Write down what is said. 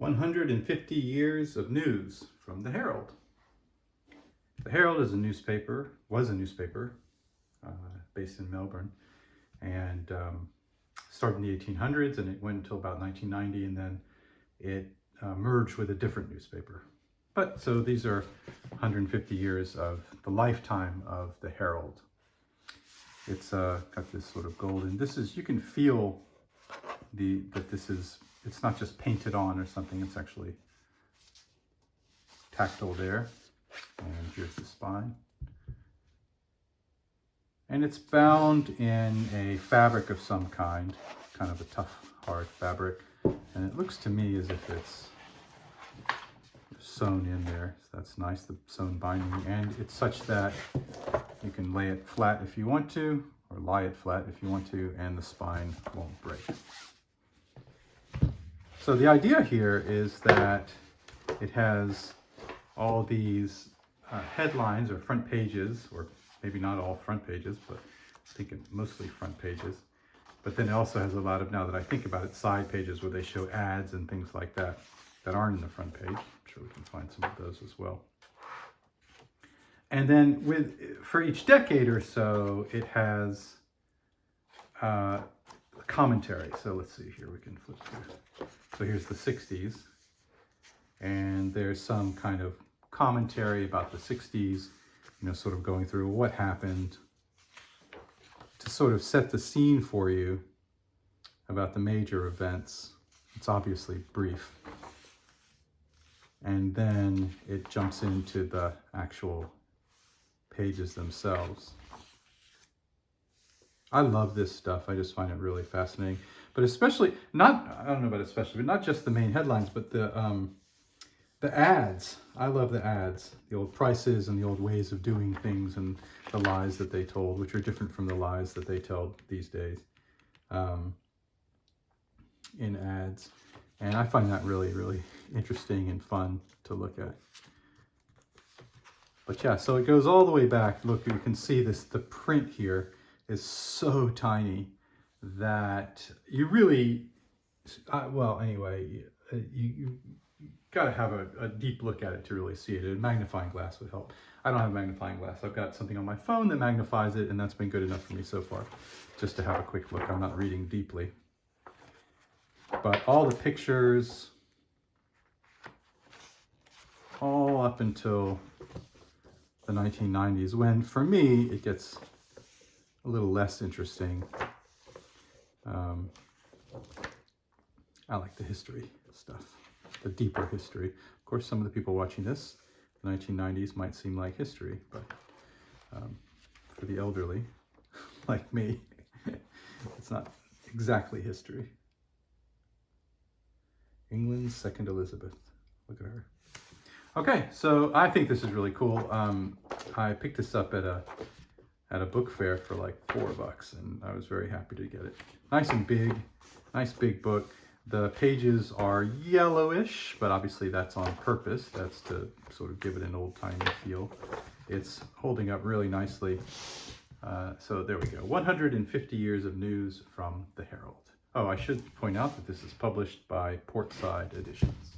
150 years of news from the Herald. The Herald is a newspaper, was a newspaper based in Melbourne, and started in the 1800s, and it went until about 1990, and then it merged with a different newspaper. But so these are 150 years of the lifetime of the Herald. It's got this sort of golden, you can feel it's not just painted on or something, it's actually tactile there. And here's the spine. And it's bound in a fabric of some kind of a tough, hard fabric. And it looks to me as if it's sewn in there. So that's nice, the sewn binding. And it's such that you can lay it flat if you want to, or lie it flat if you want to, and the spine won't break. So the idea here is that it has all these headlines or front pages, or maybe not all front pages, but I think mostly front pages. But then it also has a lot of, now that I think about it, side pages where they show ads and things like that aren't in the front page. I'm sure we can find some of those as well. And then for each decade or so, it has commentary. So let's see here, we can flip through. So here's the 60s, and there's some kind of commentary about the 60s, sort of going through what happened to sort of set the scene for you about the major events. It's obviously brief. And then it jumps into the actual pages themselves. I love this stuff. I just find it really fascinating. But especially, I don't know about especially, but not just the main headlines, but the ads. I love the ads, the old prices and the old ways of doing things and the lies that they told, which are different from the lies that they tell these days in ads. And I find that really, really interesting and fun to look at. But yeah, so it goes all the way back. Look, you can see the print here is so tiny that you really, you got to have a deep look at it to really see it. A magnifying glass would help. I don't have a magnifying glass. I've got something on my phone that magnifies it, and that's been good enough for me so far, just to have a quick look. I'm not reading deeply. But all the pictures, all up until the 1990s, when for me it gets a little less interesting. I like the history stuff, the deeper history. Of course, some of the people watching this, the 1990s, might seem like history, but for the elderly, like me, it's not exactly history. England's second Elizabeth. Look at her. Okay, so I think this is really cool. I picked this up at a book fair for like $4, and I was very happy to get it. Nice and big, nice big book. The pages are yellowish, but obviously that's on purpose. That's to sort of give it an old-timey feel. It's holding up really nicely. So there we go. 150 years of news from the Herald. Oh, I should point out that this is published by Portside Editions.